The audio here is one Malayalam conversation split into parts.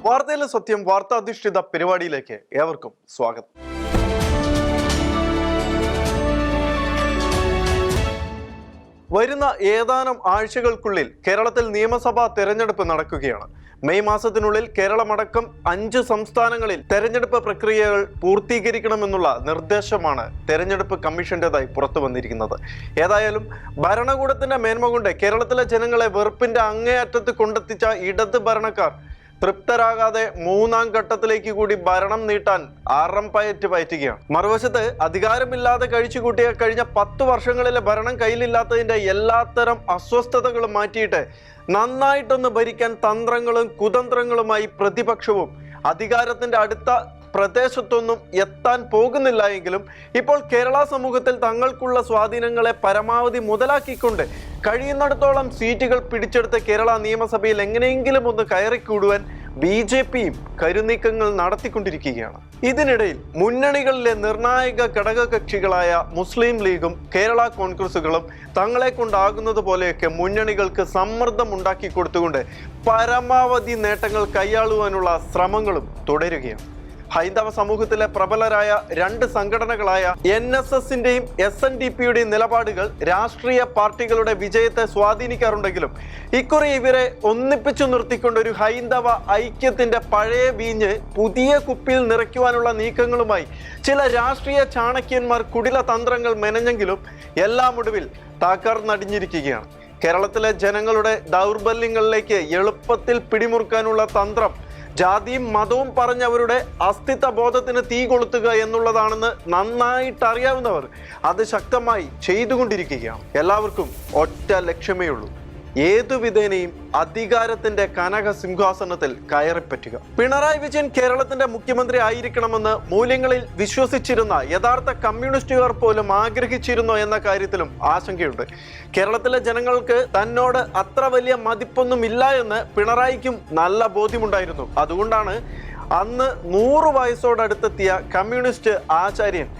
വാർത്തയിലെ സത്യം വാർത്താധിഷ്ഠിത പരിപാടിയിലേക്ക് ഏവർക്കും സ്വാഗതം. വരുന്ന ഏതാനും ആഴ്ചകൾക്കുള്ളിൽ കേരളത്തിൽ നിയമസഭാ തെരഞ്ഞെടുപ്പ് നടക്കുകയാണ്. മെയ് മാസത്തിനുള്ളിൽ കേരളമടക്കം 5 സംസ്ഥാനങ്ങളിൽ തെരഞ്ഞെടുപ്പ് പ്രക്രിയകൾ പൂർത്തീകരിക്കണമെന്നുള്ള നിർദ്ദേശമാണ് തെരഞ്ഞെടുപ്പ് കമ്മീഷന്റേതായി പുറത്തു വന്നിരിക്കുന്നത്. ഏതായാലും ഭരണകൂടത്തിന്റെ മേന്മ കൊണ്ട് കേരളത്തിലെ ജനങ്ങളെ വെറുപ്പിന്റെ അങ്ങേയറ്റത്ത് കൊണ്ടെത്തിച്ച ഇടത് ഭരണക്കാർ തൃപ്തരാകാതെ 3ാം ഘട്ടത്തിലേക്ക് കൂടി ഭരണം നീട്ടാൻ പയറ്റുകയാണ്. മറുവശത്ത് അധികാരമില്ലാതെ കഴിച്ചുകൂട്ടിയ കഴിഞ്ഞ 10 വർഷങ്ങളിലെ ഭരണം കയ്യിലില്ലാത്തതിന്റെ എല്ലാത്തരം അസ്വസ്ഥതകളും മാറ്റിയിട്ട് നന്നായിട്ടൊന്ന് ഭരിക്കാൻ തന്ത്രങ്ങളും കുതന്ത്രങ്ങളുമായി പ്രതിപക്ഷവും അധികാരത്തിന്റെ അടുത്ത പ്രദേശത്തൊന്നും എത്താൻ പോകുന്നില്ല എങ്കിലും ഇപ്പോൾ കേരള സമൂഹത്തിൽ തങ്ങൾക്കുള്ള സ്വാധീനങ്ങളെ പരമാവധി മുതലാക്കിക്കൊണ്ട് കഴിയുന്നിടത്തോളം സീറ്റുകൾ പിടിച്ചെടുത്ത് കേരള നിയമസഭയിൽ എങ്ങനെയെങ്കിലും ഒന്ന് കയറിക്കൂടുവാൻ BJPയും കരുനീക്കങ്ങൾ നടത്തിക്കൊണ്ടിരിക്കുകയാണ്. ഇതിനിടയിൽ മുന്നണികളിലെ നിർണായക ഘടകകക്ഷികളായ മുസ്ലിം ലീഗും കേരള കോൺഗ്രസുകളും തങ്ങളെ കൊണ്ടാകുന്നത് പോലെയൊക്കെ മുന്നണികൾക്ക് സമ്മർദ്ദം ഉണ്ടാക്കി കൊടുത്തുകൊണ്ട് പരമാവധി നേട്ടങ്ങൾ കൈയാളുവാനുള്ള ശ്രമങ്ങളും തുടരുകയാണ്. ഹൈന്ദവ സമൂഹത്തിലെ പ്രബലരായ 2 സംഘടനകളായ NSSന്റെയും SNDPയുടെയും നിലപാടുകൾ രാഷ്ട്രീയ പാർട്ടികളുടെ വിജയത്തെ സ്വാധീനിക്കാറുണ്ടെങ്കിലും ഇക്കുറി ഇവരെ ഒന്നിപ്പിച്ചു നിർത്തിക്കൊണ്ട് ഒരു ഹൈന്ദവ ഐക്യത്തിന്റെ പഴയ വീഞ്ഞ് പുതിയ കുപ്പിയിൽ നിറയ്ക്കുവാനുള്ള നീക്കങ്ങളുമായി ചില രാഷ്ട്രീയ ചാണക്യന്മാർ കുടില തന്ത്രങ്ങൾ മെനഞ്ഞെങ്കിലും എല്ലാം ഒടുവിൽ തകർന്നടിഞ്ഞിരിക്കുകയാണ്. കേരളത്തിലെ ജനങ്ങളുടെ ദൗർബല്യങ്ങളിലേക്ക് എളുപ്പത്തിൽ പിടിമുറുക്കാനുള്ള തന്ത്രം ജാതിയും മതവും പറഞ്ഞവരുടെ അസ്തിത്വ ബോധത്തിന് തീ കൊളുത്തുക എന്നുള്ളതാണെന്ന് നന്നായിട്ട് അറിയാവുന്നവർ അത് ശക്തമായി ചെയ്തുകൊണ്ടിരിക്കുകയാണ്. എല്ലാവർക്കും ഒറ്റ ലക്ഷ്യമേ ഉള്ളൂ, ഏതു വിധേനയും അധികാരത്തിന്റെ കനക സിംഹാസനത്തിൽ കയറിപ്പറ്റുക. പിണറായി വിജയൻ കേരളത്തിന്റെ മുഖ്യമന്ത്രി ആയിരിക്കണമെന്ന് മൂല്യങ്ങളിൽ വിശ്വസിച്ചിരുന്ന യഥാർത്ഥ കമ്മ്യൂണിസ്റ്റുകാർ പോലും ആഗ്രഹിച്ചിരുന്നോ എന്ന കാര്യത്തിലും ആശങ്കയുണ്ട്. കേരളത്തിലെ ജനങ്ങൾക്ക് തന്നോട് അത്ര വലിയ മതിപ്പൊന്നും ഇല്ല എന്ന് പിണറായിക്കും നല്ല ബോധ്യമുണ്ടായിരുന്നു. അതുകൊണ്ടാണ് അന്ന് 100 വയസ്സോടടുത്തെത്തിയ കമ്മ്യൂണിസ്റ്റ് ആചാര്യൻ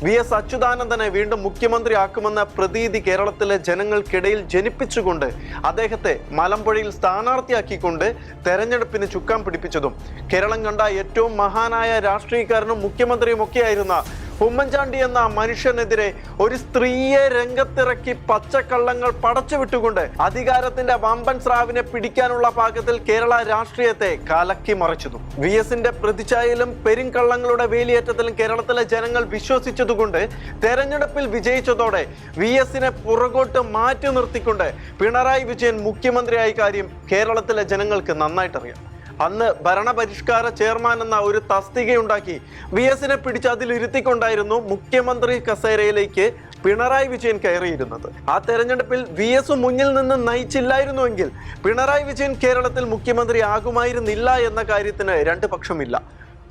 VS അച്യുതാനന്ദനെ വീണ്ടും മുഖ്യമന്ത്രിയാക്കുമെന്ന പ്രതീതി കേരളത്തിലെ ജനങ്ങൾക്കിടയിൽ ജനിപ്പിച്ചുകൊണ്ട് അദ്ദേഹത്തെ മലമ്പുഴയിൽ സ്ഥാനാർത്ഥിയാക്കിക്കൊണ്ട് തെരഞ്ഞെടുപ്പിന് ചുക്കാൻ പിടിപ്പിച്ചതും കേരളം കണ്ട ഏറ്റവും മഹാനായ രാഷ്ട്രീയക്കാരനും മുഖ്യമന്ത്രിയും ഒക്കെയായിരുന്ന ഉമ്മൻചാണ്ടി എന്ന മനുഷ്യനെതിരെ ഒരു സ്ത്രീയെ രംഗത്തിറക്കി പച്ചക്കള്ളങ്ങൾ പടച്ചു വിട്ടുകൊണ്ട് അധികാരത്തിന്റെ വമ്പൻ സ്രാവിനെ പിടിക്കാനുള്ള പാകത്തിൽ കേരള രാഷ്ട്രീയത്തെ കലക്കി മറിച്ചതു. VSന്റെ പ്രതിച്ഛായയിലും പെരുങ്കള്ളങ്ങളുടെ വേലിയേറ്റത്തിലും കേരളത്തിലെ ജനങ്ങൾ വിശ്വസിച്ചതുകൊണ്ട് തെരഞ്ഞെടുപ്പിൽ വിജയിച്ചതോടെ VSനെ പുറകോട്ട് മാറ്റി നിർത്തിക്കൊണ്ട് പിണറായി വിജയൻ മുഖ്യമന്ത്രിയായ കാര്യം കേരളത്തിലെ ജനങ്ങൾക്ക് നന്നായിട്ടറിയാം. അന്ന് ഭരണപരിഷ്കാര ചെയർമാൻ എന്ന ഒരു തസ്തികയുണ്ടാക്കി VSനെ പിടിച്ച് അതിലിരുത്തിക്കൊണ്ടായിരുന്നു മുഖ്യമന്ത്രി കസേരയിലേക്ക് പിണറായി വിജയൻ കയറിയിരുന്നത്. ആ തെരഞ്ഞെടുപ്പിൽ VS മുന്നിൽ നിന്ന് നയിച്ചില്ലായിരുന്നുവെങ്കിൽ പിണറായി വിജയൻ കേരളത്തിൽ മുഖ്യമന്ത്രി ആകുമായിരുന്നില്ല എന്ന കാര്യത്തിന് 2 പക്ഷമില്ല.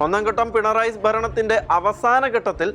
1ാം ഘട്ടം പിണറായി ഭരണത്തിന്റെ അവസാന ഘട്ടത്തിൽ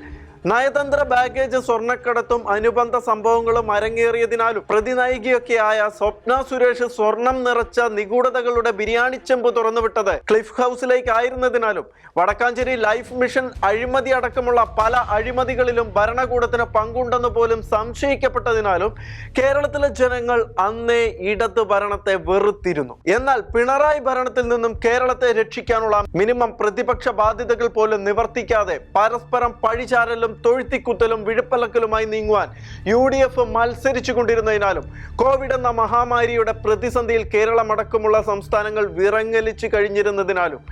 നയതന്ത്ര ബാഗേജ് സ്വർണ്ണക്കടത്തും അനുബന്ധ സംഭവങ്ങളും അരങ്ങേറിയതിനാലും പ്രതിനായികയൊക്കെയായ സ്വപ്ന സുരേഷ് സ്വർണം നിറച്ച നിഗൂഢതകളുടെ ബിരിയാണി ചെമ്പ് തുറന്നുവിട്ടത് ക്ലിഫ് ഹൗസിലേക്ക് ആയിരുന്നതിനാലും വടക്കാഞ്ചേരി ലൈഫ് മിഷൻ അഴിമതി അടക്കമുള്ള പല അഴിമതികളിലും ഭരണകൂടത്തിന് പങ്കുണ്ടെന്ന് പോലും സംശയിക്കപ്പെട്ടതിനാലും കേരളത്തിലെ ജനങ്ങൾ അന്നേ ഇടത് ഭരണത്തെ വെറുത്തിരുന്നു. എന്നാൽ പിണറായി ഭരണത്തിൽ നിന്നും കേരളത്തെ രക്ഷിക്കാനുള്ള മിനിമം പ്രതിപക്ഷ ബാധ്യതകൾ പോലും നിവർത്തിക്കാതെ പരസ്പരം പഴിചാരലും തൊഴുത്തിക്കുത്തലും വിഴുപ്പലക്കലുമായി നീങ്ങുവാൻ UDF മത്സരിച്ചു കൊണ്ടിരുന്നതിനാലും കോവിഡ് എന്ന മഹാമാരിയുടെ പ്രതിസന്ധിയിൽ കേരളമടക്കമുള്ള സംസ്ഥാനങ്ങൾ വിറങ്ങലിച്ചു കഴിഞ്ഞിരുന്നതിനാലും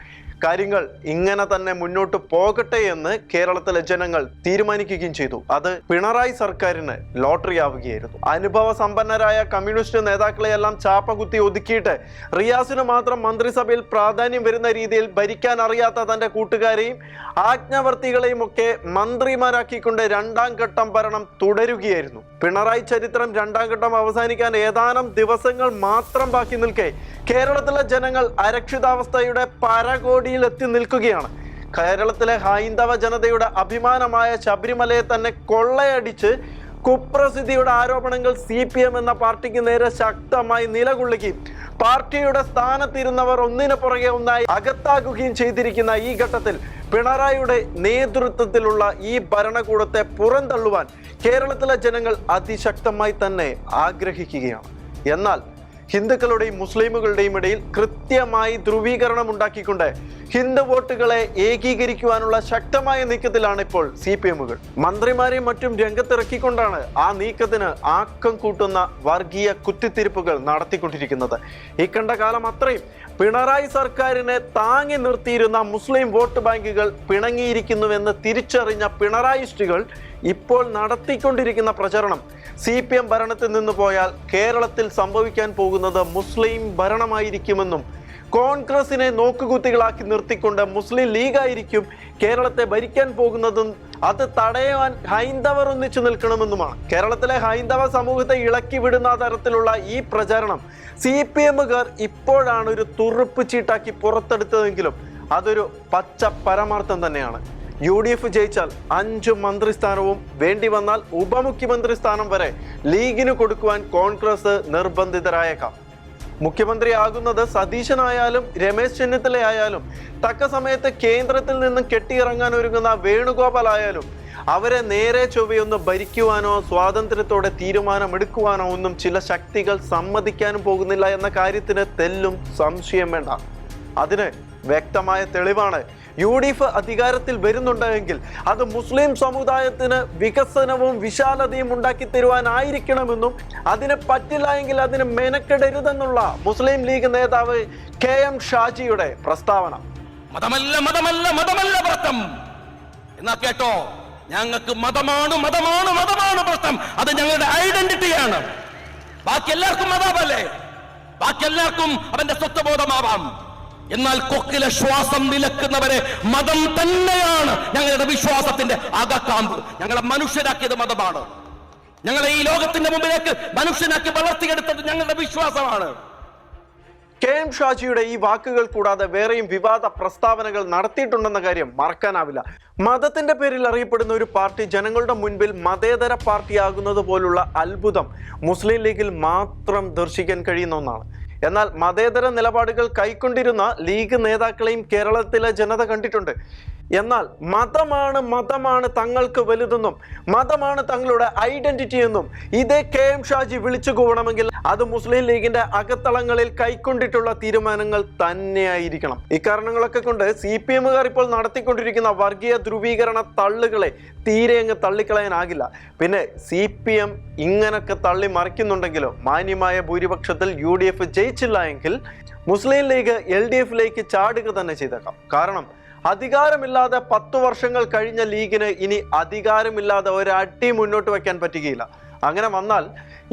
കാര്യങ്ങൾ ഇങ്ങനെ തന്നെ മുന്നോട്ട് പോകട്ടെ എന്ന് കേരളത്തിലെ ജനങ്ങൾ തീരുമാനിക്കുകയും ചെയ്തു. അത് പിണറായി സർക്കാരിന് ലോട്ടറി ആവുകയായിരുന്നു. അനുഭവ സമ്പന്നരായ കമ്മ്യൂണിസ്റ്റ് നേതാക്കളെയെല്ലാം ചാപ്പകുത്തി ഒതുക്കിയിട്ട് റിയാസിന് മാത്രം മന്ത്രിസഭയിൽ പ്രാധാന്യം വരുന്ന രീതിയിൽ ഭരിക്കാൻ അറിയാത്ത തന്റെ കൂട്ടുകാരെയും ആജ്ഞാവർത്തികളെയും ഒക്കെ മന്ത്രിമാരാക്കിക്കൊണ്ട് 2ാം ഘട്ടം ഭരണം തുടരുകയായിരുന്നു. പിണറായി ചരിത്രം 2ാം ഘട്ടം അവസാനിക്കാൻ ഏതാനും ദിവസങ്ങൾ മാത്രം ബാക്കി നിൽക്കെ കേരളത്തിലെ ജനങ്ങൾ അരക്ഷിതാവസ്ഥയുടെ പരകോടിയിൽ എത്തി നിൽക്കുകയാണ്. കേരളത്തിലെ ഹൈന്ദവ ജനതയുടെ അഭിമാനമായ ശബരിമലയെ തന്നെ കൊള്ളയടിച്ച് കുപ്രസിദ്ധിയുടെ ആരോപണങ്ങൾ CPM എന്ന പാർട്ടിക്ക് നേരെ ശക്തമായി നിലകൊള്ളുകയും പാർട്ടിയുടെ സ്ഥാനത്തിരുന്നവർ ഒന്നിനു പുറകെ ഒന്നായി അകത്താകുകയും ചെയ്തിരിക്കുന്ന ഈ ഘട്ടത്തിൽ പിണറായിയുടെ നേതൃത്വത്തിലുള്ള ഈ ഭരണകൂടത്തെ പുറന്തള്ളുവാൻ കേരളത്തിലെ ജനങ്ങൾ അതിശക്തമായി തന്നെ ആഗ്രഹിക്കുകയാണ്. എന്നാൽ ഹിന്ദുക്കളുടെയും മുസ്ലിമുകളുടെയും ഇടയിൽ കൃത്യമായി ധ്രുവീകരണം ഉണ്ടാക്കിക്കൊണ്ട് ഹിന്ദു വോട്ടുകളെ ഏകീകരിക്കുവാനുള്ള ശക്തമായ നീക്കത്തിലാണ് ഇപ്പോൾ CPM-കൾ. മന്ത്രിമാരെയും മറ്റും രംഗത്തിറക്കിക്കൊണ്ടാണ് ആ നീക്കത്തിന് ആക്കം കൂട്ടുന്ന വർഗീയ കുത്തിത്തിരിപ്പുകൾ നടത്തിക്കൊണ്ടിരിക്കുന്നത്. ഈ കണ്ട കാലം അത്രയും പിണറായി സർക്കാരിനെ താങ്ങി നിർത്തിയിരുന്ന മുസ്ലിം വോട്ട് ബാങ്കുകൾ പിണങ്ങിയിരിക്കുന്നുവെന്ന് തിരിച്ചറിഞ്ഞ പിണറായിസ്റ്റുകൾ ഇപ്പോൾ നടത്തിക്കൊണ്ടിരിക്കുന്ന പ്രചരണം CPM ഭരണത്തിൽ നിന്ന് പോയാൽ കേരളത്തിൽ സംഭവിക്കാൻ പോകുന്നത് മുസ്ലിം ഭരണമായിരിക്കുമെന്നും കോൺഗ്രസിനെ നോക്കുകുത്തികളാക്കി നിർത്തിക്കൊണ്ട് മുസ്ലിം ലീഗായിരിക്കും കേരളത്തെ ഭരിക്കാൻ പോകുന്നതും അത് തടയാൻ ഹൈന്ദവർ ഒന്നിച്ചു നിൽക്കണമെന്നുമാണ്. കേരളത്തിലെ ഹൈന്ദവ സമൂഹത്തെ ഇളക്കി വിടുന്ന തരത്തിലുള്ള ഈ പ്രചാരണം CPM-കാർ ഇപ്പോഴാണ് ഒരു തുറുപ്പ് ചീട്ടാക്കി പുറത്തെടുത്തതെങ്കിലും അതൊരു പച്ച പരമാർത്ഥം തന്നെയാണ്. UDF ജയിച്ചാൽ 5 മന്ത്രിസ്ഥാനവും വേണ്ടി വന്നാൽ ഉപമുഖ്യമന്ത്രി സ്ഥാനം വരെ ലീഗിന് കൊടുക്കുവാൻ കോൺഗ്രസ് നിർബന്ധിതരായേക്കാം. മുഖ്യമന്ത്രിയാകുന്നത് സതീശനായാലും രമേശ് ചെന്നിത്തലയായാലും തക്ക സമയത്ത് കേന്ദ്രത്തിൽ നിന്നും കെട്ടിയിറങ്ങാൻ ഒരുങ്ങുന്ന വേണുഗോപാൽ ആയാലും അവരെ നേരെ ചൊവ്വയൊന്ന് ഭരിക്കുവാനോ സ്വാതന്ത്ര്യത്തോടെ തീരുമാനമെടുക്കുവാനോ ഒന്നും ചില ശക്തികൾ സമ്മതിക്കാനും പോകുന്നില്ല എന്ന കാര്യത്തിന് തെല്ലും സംശയം വേണ്ട. അതിന് വ്യക്തമായ തെളിവാണ് UDF അധികാരത്തിൽ വരുന്നുണ്ടെങ്കിൽ അത് മുസ്ലിം സമുദായത്തിന് വികസനവും വിശാലതയും ഉണ്ടാക്കി തരുവാനായിരിക്കണമെന്നും അതിന് പറ്റില്ല എങ്കിൽ അതിന് മെനക്കെടരുതെന്നുള്ള മുസ്ലിം ലീഗ് നേതാവ് KM ഷാജിയുടെ പ്രസ്താവന. മതമല്ല മതമല്ല മതമല്ല വ്രതം എന്നാ കേട്ടോ, ഞങ്ങൾക്ക് മതമാണ് മതമാണ് മതമാണ് വ്രതം, അത് ഞങ്ങളുടെ ഐഡന്റിറ്റിയാണ്. ബാക്കി എല്ലാവർക്കും മതമല്ലേ, ബാക്കി എല്ലാവർക്കും അവന്റെ സ്വത്വബോധമാവാം. എന്നാൽ കൊക്കിലെ ശ്വാസം നിലക്കുന്നവരെ മതം തന്നെയാണ് ഞങ്ങളുടെ വിശ്വാസത്തിന്റെ അകക്കാമ്പ്. ഞങ്ങളെ മനുഷ്യരാക്കിയത് മതമാണ്. ഞങ്ങളെ ഈ ലോകത്തിന്റെ മുമ്പിലേക്ക് മനുഷ്യനാക്കി വളർത്തിയെടുത്തത് ഞങ്ങളുടെ വിശ്വാസമാണ്. KM ഷാജിയുടെ ഈ വാക്കുകൾ കൂടാതെ വേറെയും വിവാദ പ്രസ്താവനകൾ നടത്തിയിട്ടുണ്ടെന്ന കാര്യം മറക്കാനാവില്ല. മതത്തിന്റെ പേരിൽ അറിയപ്പെടുന്ന ഒരു പാർട്ടി ജനങ്ങളുടെ മുൻപിൽ മതേതര പാർട്ടിയാകുന്നത് പോലുള്ള അത്ഭുതം മുസ്ലിം ലീഗിൽ മാത്രം ദർശിക്കാൻ കഴിയുന്ന ഒന്നാണ്. എന്നാൽ മതേതര നിലപാടുകൾ കൈക്കൊണ്ടിരുന്ന ലീഗ് നേതാക്കളെയും കേരളത്തിലെ ജനത കണ്ടിട്ടുണ്ട്. എന്നാൽ മതമാണ് തങ്ങൾക്ക് വലുതെന്നും മതമാണ് തങ്ങളുടെ ഐഡന്റിറ്റി എന്നും ഇതേ KM ഷാജി വിളിച്ചു കൂവണമെങ്കിൽ അത് മുസ്ലിം ലീഗിന്റെ അകത്തളങ്ങളിൽ കൈക്കൊണ്ടിട്ടുള്ള തീരുമാനങ്ങൾ തന്നെയായിരിക്കണം. ഇക്കാരണങ്ങളൊക്കെ കൊണ്ട് CPM-കാർ ഇപ്പോൾ നടത്തിക്കൊണ്ടിരിക്കുന്ന വർഗീയ ധ്രുവീകരണ തള്ളുകളെ തീരെ അങ്ങ് തള്ളിക്കളയാനാകില്ല. പിന്നെ CPM ഇങ്ങനൊക്കെ തള്ളി മറിക്കുന്നുണ്ടെങ്കിലോ മാന്യമായ ഭൂരിപക്ഷത്തിൽ UDF ജയിച്ചില്ല എങ്കിൽ മുസ്ലിം ലീഗ് LDF-ലേക്ക് ചാടുക തന്നെ ചെയ്തേക്കാം. കാരണം അധികാരമില്ലാതെ 10 വർഷങ്ങൾ കഴിഞ്ഞ ലീഗിന് ഇനി അധികാരമില്ലാതെ ഒരടി മുന്നോട്ട് വയ്ക്കാൻ പറ്റുകയില്ല. അങ്ങനെ വന്നാൽ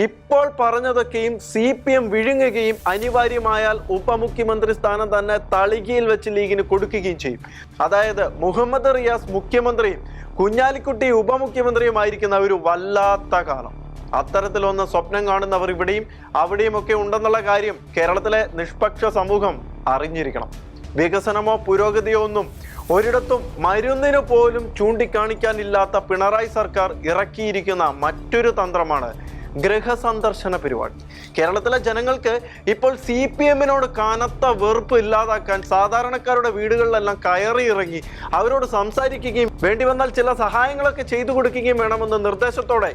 ഇപ്പോൾ പറഞ്ഞതൊക്കെയും CPM വിഴുങ്ങുകയും അനിവാര്യമായാൽ ഉപമുഖ്യമന്ത്രി സ്ഥാനം തന്നെ തളികയിൽ വെച്ച് ലീഗിന് കൊടുക്കുകയും ചെയ്യും. അതായത് മുഹമ്മദ് റിയാസ് മുഖ്യമന്ത്രിയും കുഞ്ഞാലിക്കുട്ടി ഉപമുഖ്യമന്ത്രിയുമായിരിക്കുന്ന ഒരു വല്ലാത്ത കാലം. അത്തരത്തിലൊന്ന് സ്വപ്നം കാണുന്നവർ ഇവിടെയും അവിടെയും ഒക്കെ ഉണ്ടെന്നുള്ള കാര്യം കേരളത്തിലെ നിഷ്പക്ഷ സമൂഹം അറിഞ്ഞിരിക്കണം. വികസനമോ പുരോഗതിയോ ഒന്നും ഒരിടത്തും മരുന്നിന് പോലും ചൂണ്ടിക്കാണിക്കാനില്ലാത്ത പിണറായി സർക്കാർ ഇറക്കിയിരിക്കുന്ന മറ്റൊരു തന്ത്രമാണ് ഗൃഹസന്ദർശന പരിപാടി. കേരളത്തിലെ ജനങ്ങൾക്ക് ഇപ്പോൾ CPM-നോട് കനത്ത വെറുപ്പ് ഇല്ലാതാക്കാൻ സാധാരണക്കാരുടെ വീടുകളിലെല്ലാം കയറി ഇറങ്ങി അവരോട് സംസാരിക്കുകയും വേണ്ടി വന്നാൽ ചില സഹായങ്ങളൊക്കെ ചെയ്തു കൊടുക്കുകയും വേണമെന്ന നിർദ്ദേശത്തോടെ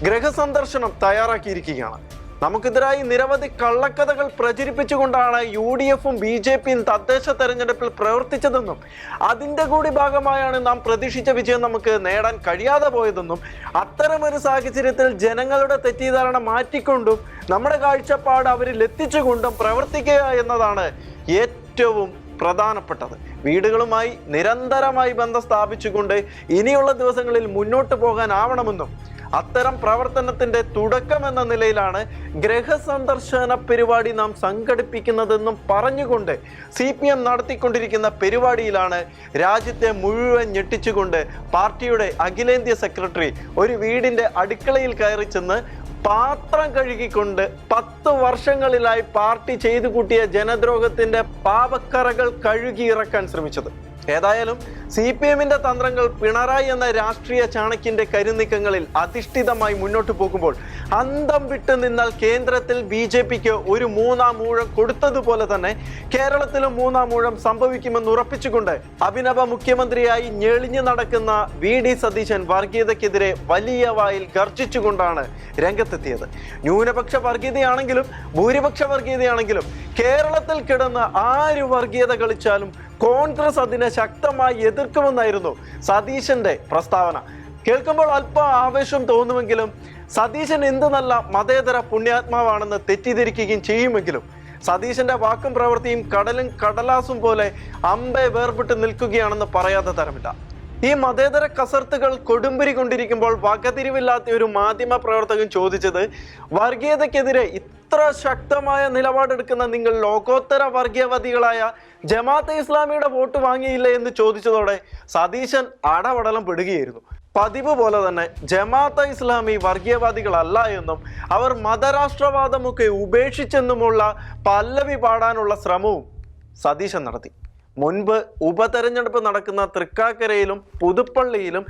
ഗൃഹസന്ദർശനം തയ്യാറാക്കിയിരിക്കുകയാണ്. നമുക്കെതിരായി നിരവധി കള്ളക്കഥകൾ പ്രചരിപ്പിച്ചുകൊണ്ടാണ് UDF-ഉം BJP-യും തദ്ദേശ തെരഞ്ഞെടുപ്പിൽ പ്രവർത്തിച്ചതെന്നും അതിൻ്റെ കൂടി ഭാഗമായാണ് നാം പ്രതീക്ഷിച്ച വിജയം നമുക്ക് നേടാൻ കഴിയാതെ പോയതെന്നും അത്തരമൊരു സാഹചര്യത്തിൽ ജനങ്ങളുടെ തെറ്റിദ്ധാരണ മാറ്റിക്കൊണ്ടും നമ്മുടെ കാഴ്ചപ്പാട് അവരിൽ എത്തിച്ചുകൊണ്ടും പ്രവർത്തിക്കുക എന്നതാണ് ഏറ്റവും പ്രധാനപ്പെട്ടത്. വീടുകളുമായി നിരന്തരമായി ബന്ധം സ്ഥാപിച്ചുകൊണ്ട് ഇനിയുള്ള ദിവസങ്ങളിൽ മുന്നോട്ട് പോകാനാവണമെന്നും അത്തരം പ്രവർത്തനത്തിന്റെ തുടക്കം എന്ന നിലയിലാണ് ഗൃഹസന്ദർശന പരിപാടി നാം സംഘടിപ്പിക്കുന്നതെന്നും പറഞ്ഞുകൊണ്ട് CPM നടത്തിക്കൊണ്ടിരിക്കുന്ന പരിപാടിയിലാണ് രാജ്യത്തെ മുഴുവൻ ഞെട്ടിച്ചുകൊണ്ട് പാർട്ടിയുടെ അഖിലേന്ത്യാ സെക്രട്ടറി ഒരു വീടിന്റെ അടുക്കളയിൽ കയറി ചെന്ന് പാത്രം കഴുകിക്കൊണ്ട് 10 വർഷങ്ങളിലായി പാർട്ടി ചെയ്തു കൂട്ടിയ ജനദ്രോഹത്തിന്റെ പാപക്കറകൾ കഴുകി ഇറക്കാൻ ശ്രമിച്ചത്. ഏതായാലും CPM-ന്റെ തന്ത്രങ്ങൾ പിണറായി എന്ന രാഷ്ട്രീയ ചാണക്യന്റെ കരുനീക്കങ്ങളിൽ അധിഷ്ഠിതമായി മുന്നോട്ട് പോകുമ്പോൾ അന്തം വിട്ട് നിന്നാൽ കേന്ദ്രത്തിൽ BJP-ക്ക് ഒരു മൂന്നാം ഊഴം കൊടുത്തതുപോലെ തന്നെ കേരളത്തിലും മൂന്നാം ഊഴം സംഭവിക്കുമെന്ന് ഉറപ്പിച്ചുകൊണ്ട് അഭിനവ മുഖ്യമന്ത്രിയായി ഞെളിഞ്ഞു നടക്കുന്ന VD സതീശൻ വർഗീയതയ്ക്കെതിരെ വലിയ വായിൽ ഗർജിച്ചുകൊണ്ടാണ് രംഗത്തെത്തിയത്. ന്യൂനപക്ഷ വർഗീയതയാണെങ്കിലും ഭൂരിപക്ഷ വർഗീയതയാണെങ്കിലും കേരളത്തിൽ കിടന്ന് ആര് വർഗീയത കളിച്ചാലും കോൺഗ്രസ് അതിനെ ശക്തമായി എതിർക്കുമെന്നായിരുന്നു സതീശന്റെ പ്രസ്താവന. കേൾക്കുമ്പോൾ അല്പം ആവേശം തോന്നുമെങ്കിലും സതീശൻ എന്ത് നല്ല മതേതര പുണ്യാത്മാവാണെന്ന് തെറ്റിദ്ധരിക്കുകയും ചെയ്യുമെങ്കിലും സതീശന്റെ വാക്കും പ്രവൃത്തിയും കടലും കടലാസും പോലെ അമ്പെ വേർപെട്ട് നിൽക്കുകയാണെന്ന് പറയാതെ തരമില്ല. ഈ മതേതര കസർത്തുകൾ കൊടുമ്പിരി കൊണ്ടിരിക്കുമ്പോൾ വകതിരിവില്ലാത്ത ഒരു മാധ്യമ പ്രവർത്തകൻ ചോദിച്ചത്, വർഗീയതയ്ക്കെതിരെ ഇത്ര ശക്തമായ നിലപാടെടുക്കുന്ന നിങ്ങൾ ലോകോത്തര വർഗീയവാദികളായ ജമാഅത്തെ ഇസ്ലാമിയുടെ വോട്ട് വാങ്ങിയില്ലേ എന്ന് ചോദിച്ചതോടെ സതീശൻ അടവടലം പെടുകയായിരുന്നു. പതിവ് പോലെ തന്നെ ജമാഅത്തെ ഇസ്ലാമി വർഗീയവാദികളല്ല എന്നും അവർ മതരാഷ്ട്രവാദമൊക്കെ ഉപേക്ഷിച്ചെന്നുമുള്ള പല്ലവി പാടാനുള്ള ശ്രമവും സതീശൻ നടത്തി. മുൻപ് ഉപതെരഞ്ഞെടുപ്പ് നടക്കുന്ന തൃക്കാക്കരയിലും പുതുപ്പള്ളിയിലും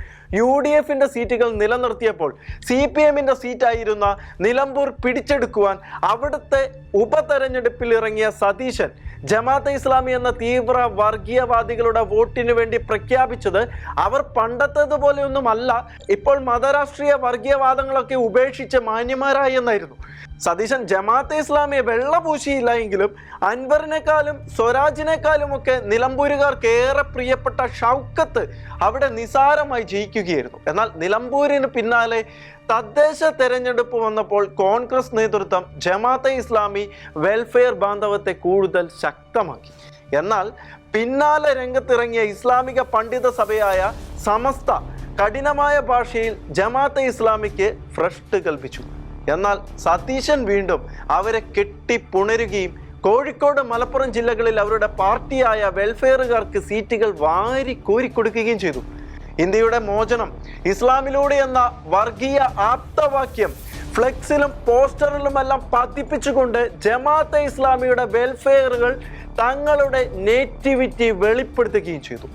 UDF-ന്റെ സീറ്റുകൾ നിലനിർത്തിയപ്പോൾ CPM-ന്റെ സീറ്റായിരുന്ന നിലമ്പൂർ പിടിച്ചെടുക്കുവാൻ അവിടുത്തെ ഉപതെരഞ്ഞെടുപ്പിൽ ഇറങ്ങിയ സതീശൻ ജമാഅത്തെ ഇസ്ലാമി എന്ന തീവ്ര വർഗീയവാദികളുടെ വോട്ടിന് വേണ്ടി പ്രഖ്യാപിച്ചത് അവർ പണ്ടത്തേതുപോലെയൊന്നുമല്ല, ഇപ്പോൾ മതരാഷ്ട്രീയ വർഗീയവാദങ്ങളൊക്കെ ഉപേക്ഷിച്ച് മാന്യന്മാരായി എന്നായിരുന്നു. സതീശൻ ജമാഅത്തെ ഇസ്ലാമിയെ വെള്ളപൂശിയില്ല എങ്കിലും അൻവറിനേക്കാളും സ്വരാജിനേക്കാളും ഒക്കെ നിലമ്പൂരുകാർക്ക് ഏറെ പ്രിയപ്പെട്ട ഷൗക്കത്ത് അവിടെ നിസാരമായി ജയിക്കുകയായിരുന്നു. എന്നാൽ നിലമ്പൂരിന് പിന്നാലെ തദ്ദേശ തെരഞ്ഞെടുപ്പ് വന്നപ്പോൾ കോൺഗ്രസ് നേതൃത്വം ജമാഅത്തെ ഇസ്ലാമി വെൽഫെയർ ബാന്ധവത്തെ കൂടുതൽ ശക്തമാക്കി. എന്നാൽ പിന്നാലെ രംഗത്തിറങ്ങിയ ഇസ്ലാമിക പണ്ഡിത സഭയായ സമസ്ത കഠിനമായ ഭാഷയിൽ ജമാഅത്തെ ഇസ്ലാമിക്ക് ഭ്രഷ്ട് കൽപ്പിച്ചു. എന്നാൽ സതീശൻ വീണ്ടും അവരെ കെട്ടിപ്പുണരുകയും കോഴിക്കോട് മലപ്പുറം ജില്ലകളിൽ അവരുടെ പാർട്ടിയായ വെൽഫെയറുകാർക്ക് സീറ്റുകൾ വാരി കോരിക്കൊടുക്കുകയും ചെയ്തു. ഇന്ത്യയുടെ മോചനം ഇസ്ലാമിലൂടെ എന്ന വർഗീയ ആപ്തവാക്യം ഫ്ലെക്സിലും പോസ്റ്ററിലുമെല്ലാം പതിപ്പിച്ചുകൊണ്ട് ജമാഅത്തെ ഇസ്ലാമിയുടെ വെൽഫെയറുകൾ തങ്ങളുടെ നേറ്റിവിറ്റി വെളിപ്പെടുത്തുകയും ചെയ്തു.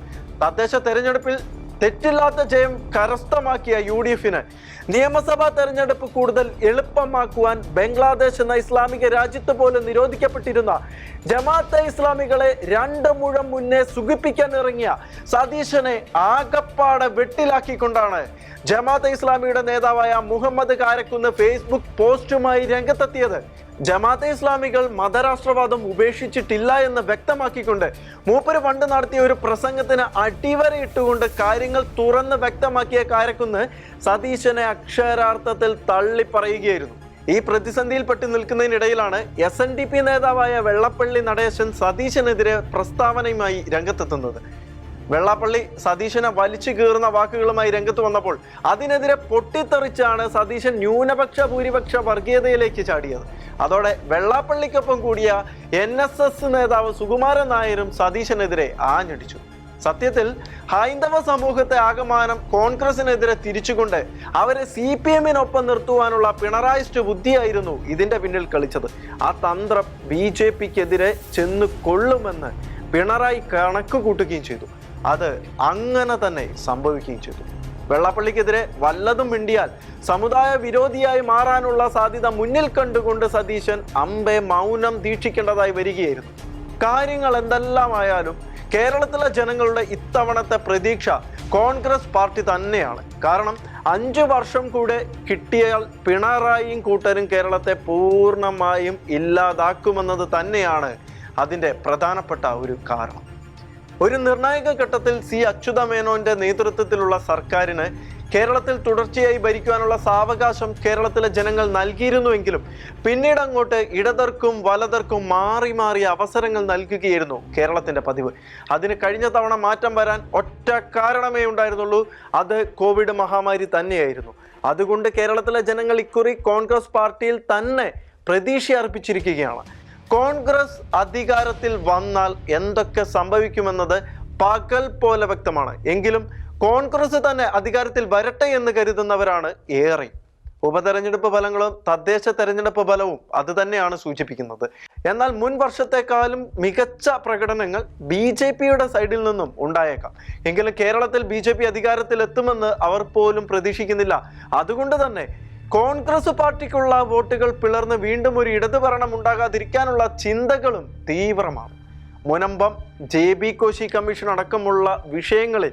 തദ്ദേശ തെരഞ്ഞെടുപ്പിൽ തെറ്റില്ലാത്ത ജയം കരസ്ഥമാക്കിയ UDF-ന് നിയമസഭാ തെരഞ്ഞെടുപ്പ് കൂടുതൽ എളുപ്പമാക്കുവാൻ ബംഗ്ലാദേശ് എന്ന ഇസ്ലാമിക രാജ്യത്ത് പോലും നിരോധിക്കപ്പെട്ടിരുന്ന ജമാഅത്തെ ഇസ്ലാമികളെ 2 മുഴം മുന്നേ സുഖിപ്പിക്കാൻ ഇറങ്ങിയ സതീശനെ ആകപ്പാടെ വെട്ടിലാക്കിക്കൊണ്ടാണ് ജമാഅത്തെ ഇസ്ലാമിയുടെ നേതാവായ മുഹമ്മദ് കാരക്കുന്ന് ഫേസ്ബുക്ക് പോസ്റ്റുമായി രംഗത്തെത്തിയത്. ജമാഅത്തെ ഇസ്ലാമികൾ മതരാഷ്ട്രവാദം ഉപേക്ഷിച്ചിട്ടില്ല എന്ന് വ്യക്തമാക്കിക്കൊണ്ട് മൂപ്പര് പണ്ട് നടത്തിയ ഒരു പ്രസംഗത്തിന് അടിവരയിട്ടുകൊണ്ട് കാര്യങ്ങൾ തുറന്ന് വ്യക്തമാക്കിയ കാരക്കുന്ന് സതീശനെ അക്ഷരാർത്ഥത്തിൽ തള്ളി പറയുകയായിരുന്നു. ഈ പ്രതിസന്ധിയിൽപ്പെട്ട് നിൽക്കുന്നതിനിടയിലാണ് SNDP നേതാവായ വെള്ളപ്പള്ളി നടേശൻ സതീശനെതിരെ പ്രസ്താവനയുമായി രംഗത്തെത്തുന്നത്. വെള്ളാപ്പള്ളി സതീശനെ വലിച്ചു കീറുന്ന വാക്കുകളുമായി രംഗത്ത് വന്നപ്പോൾ അതിനെതിരെ പൊട്ടിത്തെറിച്ചാണ് സതീശൻ ന്യൂനപക്ഷ ഭൂരിപക്ഷ വർഗീയതയിലേക്ക് ചാടിയത്. അതോടെ വെള്ളാപ്പള്ളിക്കൊപ്പം കൂടിയ NSS നേതാവ് സുകുമാരൻ നായരും സതീശനെതിരെ ആഞ്ഞടിച്ചു. സത്യത്തിൽ ഹൈന്ദവ സമൂഹത്തെ ആകമാനം കോൺഗ്രസിനെതിരെ തിരിച്ചുകൊണ്ട് അവരെ CPM-നൊപ്പം നിർത്തുവാനുള്ള പിണറായിസ്റ്റ് ബുദ്ധിയായിരുന്നു ഇതിന്റെ പിന്നിൽ കളിച്ചത്. ആ തന്ത്രം BJP-ക്കെതിരെ ചെന്ന് കൊള്ളുമെന്ന് പിണറായി കണക്ക് കൂട്ടുകയും ചെയ്തു. അത് അങ്ങനെ തന്നെ സംഭവിക്കുകയും ചെയ്തു. വെള്ളാപ്പള്ളിക്കെതിരെ വല്ലതും മിണ്ടിയാൽ സമുദായ വിരോധിയായി മാറാനുള്ള സാധ്യത മുന്നിൽ കണ്ടുകൊണ്ട് സതീശൻ അമ്പെ മൗനം ദീക്ഷിക്കേണ്ടതായി വരികയായിരുന്നു. കാര്യങ്ങൾ എന്തെല്ലാമായാലും കേരളത്തിലെ ജനങ്ങളുടെ ഇത്തവണത്തെ പ്രതീക്ഷ കോൺഗ്രസ് പാർട്ടി തന്നെയാണ്. കാരണം 5 വർഷം കൂടെ കിട്ടിയാൽ പിണറായിയും കൂട്ടരും കേരളത്തെ പൂർണ്ണമായും ഇല്ലാതാക്കുമെന്നത് തന്നെയാണ് അതിൻ്റെ പ്രധാനപ്പെട്ട ഒരു കാരണം. ഒരു നിർണായക ഘട്ടത്തിൽ അച്യുതമേനോന്റെ നേതൃത്വത്തിലുള്ള സർക്കാരിന് കേരളത്തിൽ തുടർച്ചയായി ഭരിക്കുവാനുള്ള സാവകാശം കേരളത്തിലെ ജനങ്ങൾ നൽകിയിരുന്നുവെങ്കിലും പിന്നീട് അങ്ങോട്ട് ഇടതർക്കും വലതർക്കും മാറി മാറി അവസരങ്ങൾ നൽകുകയായിരുന്നു കേരളത്തിന്റെ പതിവ്. അതിന് കഴിഞ്ഞ തവണ മാറ്റം വരാൻ ഒറ്റ കാരണമേ ഉണ്ടായിരുന്നുള്ളൂ, അത് കോവിഡ് മഹാമാരി തന്നെയായിരുന്നു. അതുകൊണ്ട് കേരളത്തിലെ ജനങ്ങൾ ഇക്കുറി കോൺഗ്രസ് പാർട്ടിയിൽ തന്നെ പ്രതീക്ഷ അർപ്പിച്ചിരിക്കുകയാണ്. കോൺഗ്രസ് അധികാരത്തിൽ വന്നാൽ എന്തൊക്കെ സംഭവിക്കുമെന്നത് പകൽ പോലെ വ്യക്തമാണ്. എങ്കിലും കോൺഗ്രസ് തന്നെ അധികാരത്തിൽ വരട്ടെ എന്ന് കരുതുന്നവരാണ് ഏറെ. ഉപതെരഞ്ഞെടുപ്പ് ഫലങ്ങളും തദ്ദേശ തെരഞ്ഞെടുപ്പ് ഫലവും അത് തന്നെയാണ് സൂചിപ്പിക്കുന്നത്. എന്നാൽ മുൻ വർഷത്തെക്കാളും മികച്ച പ്രകടനങ്ങൾ BJPയുടെ സൈഡിൽ നിന്നും ഉണ്ടായേക്കാം. എങ്കിലും കേരളത്തിൽ BJP അധികാരത്തിലെത്തുമെന്ന് അവർ പോലും പ്രതീക്ഷിക്കുന്നില്ല. അതുകൊണ്ട് തന്നെ കോൺഗ്രസ് പാർട്ടിക്കുള്ള വോട്ടുകൾ പിളർന്ന് വീണ്ടും ഒരു ഇടതു ഭരണം ഉണ്ടാകാതിരിക്കാനുള്ള ചിന്തകളും തീവ്രമാണ്. മുനമ്പം, JB കോശി കമ്മീഷൻ അടക്കമുള്ള വിഷയങ്ങളിൽ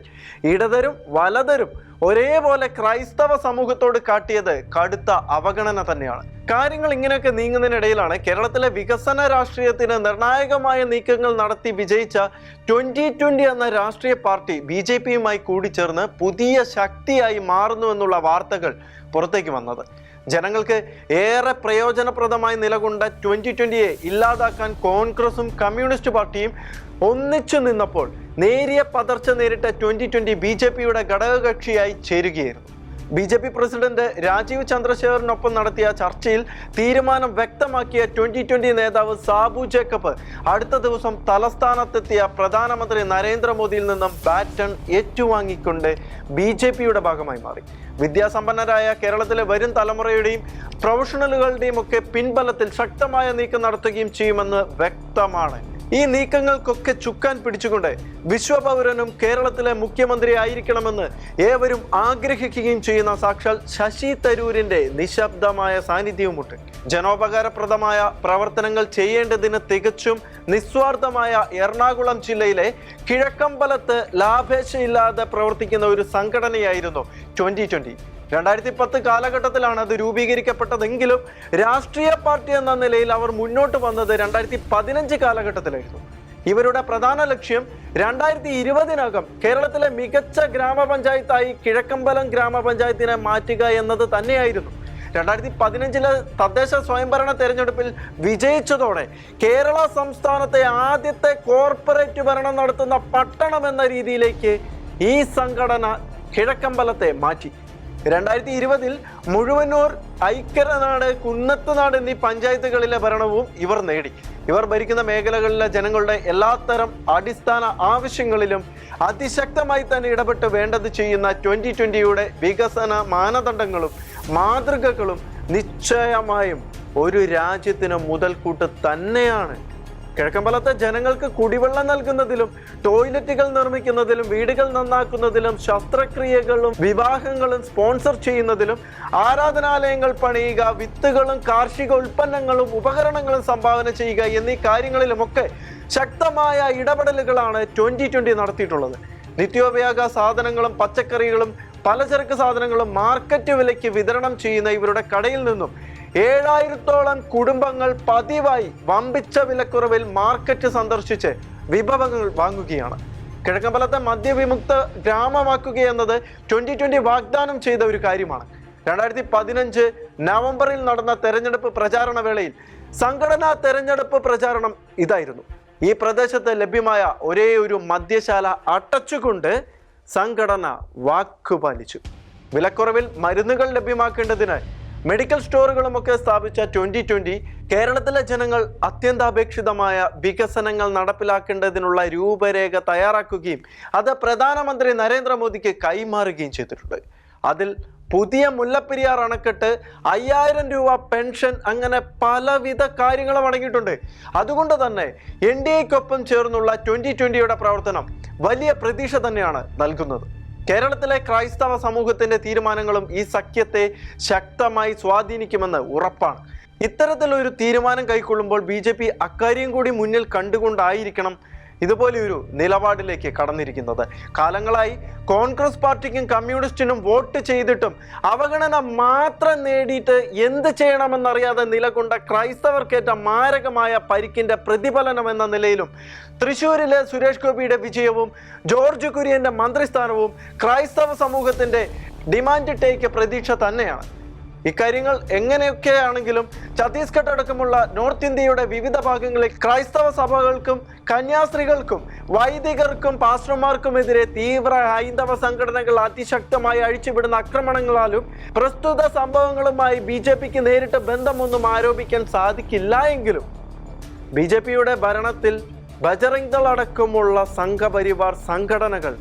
ഇടതരും വലതരും ഒരേപോലെ ക്രൈസ്തവ സമൂഹത്തോട് കാട്ടിയത് കടുത്ത അവഗണന തന്നെയാണ്. കാര്യങ്ങൾ ഇങ്ങനെയൊക്കെ നീങ്ങുന്നതിനിടയിലാണ് കേരളത്തിലെ വികസന രാഷ്ട്രീയത്തിന് നിർണായകമായ നീക്കങ്ങൾ നടത്തി വിജയിച്ച 2020 എന്ന രാഷ്ട്രീയ പാർട്ടി BJPയുമായി കൂടിച്ചേർന്ന് പുതിയ ശക്തിയായി മാറുന്നു എന്നുള്ള വാർത്തകൾ പുറത്തേക്ക് വന്നത്. ജനങ്ങൾക്ക് ഏറെ പ്രയോജനപ്രദമായി നിലകൊണ്ട 2020യെ ഇല്ലാതാക്കാൻ കോൺഗ്രസും കമ്മ്യൂണിസ്റ്റ് പാർട്ടിയും ഒന്നിച്ചു നിന്നപ്പോൾ നേരിയ പതർച്ച നേരിട്ട 2020 BJPയുടെ ഘടകകക്ഷിയായി ചേരുകയായിരുന്നു. BJP പ്രസിഡന്റ് രാജീവ് ചന്ദ്രശേഖറിനൊപ്പം നടത്തിയ ചർച്ചയിൽ തീരുമാനം വ്യക്തമാക്കിയ 2020 നേതാവ് സാബു ജേക്കബ് അടുത്ത ദിവസം തലസ്ഥാനത്തെത്തിയ പ്രധാനമന്ത്രി നരേന്ദ്രമോദിയിൽ നിന്നും ബാറ്റൺ ഏറ്റുവാങ്ങിക്കൊണ്ട് BJPയുടെ ഭാഗമായി മാറി. വിദ്യാസമ്പന്നരായ കേരളത്തിലെ വരും തലമുറയുടെയും പ്രൊഫഷണലുകളുടെയും ഒക്കെ പിൻബലത്തിൽ ശക്തമായ നീക്കം നടത്തുകയും ചെയ്യുമെന്ന് വ്യക്തമാണ്. ഈ നീക്കങ്ങൾക്കൊക്കെ ചുക്കാൻ പിടിച്ചുകൊണ്ട് വിശ്വപൗരനും കേരളത്തിലെ മുഖ്യമന്ത്രി ആയിരിക്കണമെന്ന് ഏവരും ആഗ്രഹിക്കുകയും ചെയ്യുന്ന സാക്ഷാൽ ശശി തരൂരിന്റെ നിശബ്ദമായ സാന്നിധ്യവുമുണ്ട്. ജനോപകാരപ്രദമായ പ്രവർത്തനങ്ങൾ ചെയ്യേണ്ടതിന് തികച്ചും നിസ്വാർത്ഥമായ എറണാകുളം ജില്ലയിലെ കിഴക്കമ്പലത്ത് ലാഭേച്ഛയില്ലാതെ പ്രവർത്തിക്കുന്ന ഒരു സംഘടനയായിരുന്നു 2020. 2010 കാലഘട്ടത്തിലാണ് അത് രൂപീകരിക്കപ്പെട്ടതെങ്കിലും രാഷ്ട്രീയ പാർട്ടി എന്ന നിലയിൽ അവർ മുന്നോട്ട് വന്നത് 2015 കാലഘട്ടത്തിലായിരുന്നു. ഇവരുടെ പ്രധാന ലക്ഷ്യം 2020-നകം കേരളത്തിലെ മികച്ച ഗ്രാമപഞ്ചായത്തായി കിഴക്കമ്പലം ഗ്രാമപഞ്ചായത്തിനെ മാറ്റുക എന്നത് തന്നെയായിരുന്നു. 2015 തദ്ദേശ സ്വയംഭരണ തെരഞ്ഞെടുപ്പിൽ വിജയിച്ചതോടെ കേരള സംസ്ഥാനത്തെ ആദ്യത്തെ കോർപ്പറേറ്റ് ഭരണം നടത്തുന്ന പട്ടണം എന്ന രീതിയിലേക്ക് ഈ സംഘടന കിഴക്കമ്പലത്തെ മാറ്റി. 2020 മുഴുവന്നൂർ, ഐക്യനാട്, കുന്നത്തുനാട് എന്നീ പഞ്ചായത്തുകളിലെ ഭരണവും ഇവർ നേടി. ഇവർ ഭരിക്കുന്ന മേഖലകളിലെ ജനങ്ങളുടെ എല്ലാത്തരം അടിസ്ഥാന ആവശ്യങ്ങളിലും അതിശക്തമായി തന്നെ ഇടപെട്ട് വേണ്ടത് ചെയ്യുന്ന 2020യുടെ വികസന മാനദണ്ഡങ്ങളും മാതൃകകളും നിശ്ചയമായും ഒരു രാജ്യത്തിന് മുതൽക്കൂട്ട് തന്നെയാണ്. കിഴക്കമ്പലത്തെ ജനങ്ങൾക്ക് കുടിവെള്ളം നൽകുന്നതിലും ടോയ്ലറ്റുകൾ നിർമ്മിക്കുന്നതിലും വീടുകൾ നന്നാക്കുന്നതിലും ശസ്ത്രക്രിയകളും വിവാഹങ്ങളും സ്പോൺസർ ചെയ്യുന്നതിലും ആരാധനാലയങ്ങൾ പണിയുക, വിത്തുകളും കാർഷിക ഉൽപ്പന്നങ്ങളും ഉപകരണങ്ങളും സംഭാവന ചെയ്യുക എന്നീ കാര്യങ്ങളിലുമൊക്കെ ശക്തമായ ഇടപെടലുകളാണ് 2020 നടത്തിയിട്ടുള്ളത്. നിത്യോപയോഗ സാധനങ്ങളും പച്ചക്കറികളും പലചരക്ക് സാധനങ്ങളും മാർക്കറ്റ് വിലയ്ക്ക് വിതരണം ചെയ്യുന്ന ഇവരുടെ കടയിൽ നിന്നും 7000-ഓളം കുടുംബങ്ങൾ പതിവായി വമ്പിച്ച വിലക്കുറവിൽ മാർക്കറ്റ് സന്ദർശിച്ച് വിഭവങ്ങൾ വാങ്ങുകയാണ്. കിഴക്കമ്പലത്തെ മദ്യവിമുക്ത ഗ്രാമമാക്കുകയെന്നത് 2020 വാഗ്ദാനം ചെയ്ത ഒരു കാര്യമാണ്. 2015 നവംബറിൽ നടന്ന തെരഞ്ഞെടുപ്പ് പ്രചാരണ വേളയിൽ സംഘടനാ തെരഞ്ഞെടുപ്പ് പ്രചാരണം ഇതായിരുന്നു. ഈ പ്രദേശത്ത് ലഭ്യമായ ഒരേ ഒരു മദ്യശാല അടച്ചുകൊണ്ട് സംഘടന വാക്കുപാലിച്ചു. വിലക്കുറവിൽ മരുന്നുകൾ ലഭ്യമാക്കേണ്ടതിന് മെഡിക്കൽ സ്റ്റോറുകളുമൊക്കെ സ്ഥാപിച്ച 2020 കേരളത്തിലെ ജനങ്ങൾ അത്യന്താപേക്ഷിതമായ വികസനങ്ങൾ നടപ്പിലാക്കേണ്ടതിനുള്ള രൂപരേഖ തയ്യാറാക്കുകയും അത് പ്രധാനമന്ത്രി നരേന്ദ്രമോദിക്ക് കൈമാറുകയും ചെയ്തിട്ടുണ്ട്. അതിൽ പുതിയ മുല്ലപ്പെരിയാർ അണക്കെട്ട്, 5000 രൂപ പെൻഷൻ, അങ്ങനെ പലവിധ കാര്യങ്ങളും അടങ്ങിയിട്ടുണ്ട്. അതുകൊണ്ട് തന്നെ NDAക്കൊപ്പം ചേർന്നുള്ള 2020യുടെ പ്രവർത്തനം വലിയ പ്രതീക്ഷ തന്നെയാണ് നൽകുന്നത്. കേരളത്തിലെ ക്രൈസ്തവ സമൂഹത്തിന്റെ തീരുമാനങ്ങളും ഈ സഖ്യത്തെ ശക്തമായി സ്വാധീനിക്കുമെന്ന് ഉറപ്പാണ്. ഇത്തരത്തിലൊരു തീരുമാനം കൈക്കൊള്ളുമ്പോൾ BJP അക്കാര്യം കൂടി മുന്നിൽ കണ്ടുകൊണ്ടായിരിക്കണം ഇതുപോലെയൊരു നിലപാടിലേക്ക് കടന്നിരിക്കുന്നത്. കാലങ്ങളായി കോൺഗ്രസ് പാർട്ടിക്കും കമ്മ്യൂണിസ്റ്റിനും വോട്ട് ചെയ്തിട്ടും അവഗണന മാത്രം നേടിയിട്ട് എന്ത് ചെയ്യണമെന്നറിയാതെ നിലകൊണ്ട ക്രൈസ്തവർക്കേറ്റ മാരകമായ പരിക്കിന്റെ പ്രതിഫലനം എന്ന നിലയിലും തൃശ്ശൂരിലെ സുരേഷ് ഗോപിയുടെ വിജയവും ജോർജ് കുര്യന്റെ മന്ത്രിസ്ഥാനവും ക്രൈസ്തവ സമൂഹത്തിന്റെ ഡിമാൻഡ് ടേക്ക് പ്രതീക്ഷ തന്നെയാണ്. ഇക്കാര്യങ്ങൾ എങ്ങനെയൊക്കെയാണെങ്കിലും ഛത്തീസ്ഗഡ് അടക്കമുള്ള നോർത്ത് ഇന്ത്യയുടെ വിവിധ ഭാഗങ്ങളിൽ ക്രൈസ്തവ സഭകൾക്കും കന്യാസ്ത്രീകൾക്കും വൈദികർക്കും പാസ്റ്റർമാർക്കുമെതിരെ തീവ്ര ഹൈന്ദവ സംഘടനകൾ അതിശക്തമായി അഴിച്ചുവിടുന്ന ആക്രമണങ്ങളാലും പ്രസ്തുത സംഭവങ്ങളുമായി BJPക്ക് നേരിട്ട് ബന്ധമൊന്നും ആരോപിക്കാൻ സാധിക്കില്ല എങ്കിലും BJPയുടെ ഭരണത്തിൽ ബജറംഗ് ദൾ അടക്കമുള്ള സംഘപരിവാർ സംഘടനകൾ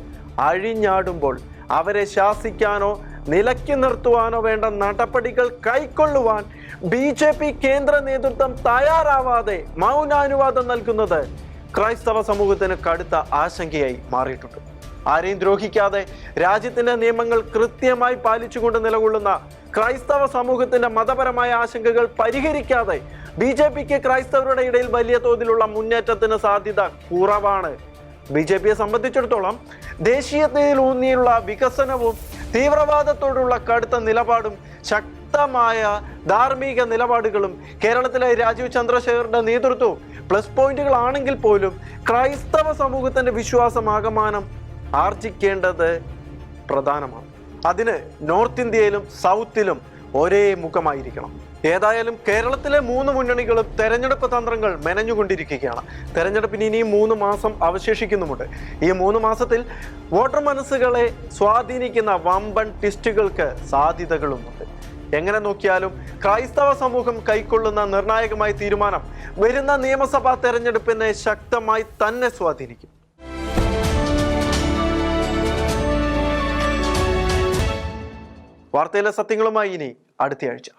അഴിഞ്ഞാടുമ്പോൾ അവരെ ശാസിക്കാനോ നിലയ്ക്ക് നിർത്തുവാനോ വേണ്ട നടപടികൾ കൈക്കൊള്ളുവാൻ BJP കേന്ദ്ര നേതൃത്വം തയ്യാറാവാതെ മൗനാനുവാദം നൽകുന്നത് ക്രൈസ്തവ സമൂഹത്തിന് കടുത്ത ആശങ്കയായി മാറിയിട്ടുണ്ട്. ആരെയും ദ്രോഹിക്കാതെ രാജ്യത്തിന്റെ നിയമങ്ങൾ കൃത്യമായി പാലിച്ചുകൊണ്ട് നിലകൊള്ളുന്ന ക്രൈസ്തവ സമൂഹത്തിന്റെ മതപരമായ ആശങ്കകൾ പരിഹരിക്കാതെ BJPക്ക് ക്രൈസ്തവരുടെ ഇടയിൽ വലിയ തോതിലുള്ള മുന്നേറ്റത്തിന് സാധ്യത കുറവാണ്. BJPയെ സംബന്ധിച്ചിടത്തോളം ദേശീയതയിലൂന്നിയുള്ള വികസനവും തീവ്രവാദത്തോടുള്ള കടുത്ത നിലപാടും ശക്തമായ ധാർമ്മിക നിലപാടുകളും കേരളത്തിലെ രാജീവ് ചന്ദ്രശേഖറിന്റെ നേതൃത്വവും പ്ലസ് പോയിന്റുകളാണെങ്കിൽ പോലും ക്രൈസ്തവ സമൂഹത്തിന്റെ വിശ്വാസമാകമാനം ആർജിക്കേണ്ടത് പ്രധാനമാണ്. അതിന് നോർത്ത് ഇന്ത്യയിലും സൗത്തിലും ഒരേ മുഖമായിരിക്കണം. ഏതായാലും കേരളത്തിലെ 3 മുന്നണികളും തെരഞ്ഞെടുപ്പ് തന്ത്രങ്ങൾ മെനഞ്ഞുകൊണ്ടിരിക്കുകയാണ്. തെരഞ്ഞെടുപ്പിന് ഇനിയും 3 മാസം അവശേഷിക്കുന്നുമുണ്ട്. ഈ 3 മാസത്തിൽ വോട്ടർ മനസ്സുകളെ സ്വാധീനിക്കുന്ന വമ്പൻ ട്വിസ്റ്റുകൾക്ക് സാധ്യതകളുമുണ്ട്. എങ്ങനെ നോക്കിയാലും ക്രൈസ്തവ സമൂഹം കൈക്കൊള്ളുന്ന നിർണായകമായ തീരുമാനം വരുന്ന നിയമസഭാ തെരഞ്ഞെടുപ്പിനെ ശക്തമായി തന്നെ സ്വാധീനിക്കും. വാർത്തയിലെ സത്യങ്ങളുമായി ഇനി അടുത്തയാഴ്ച.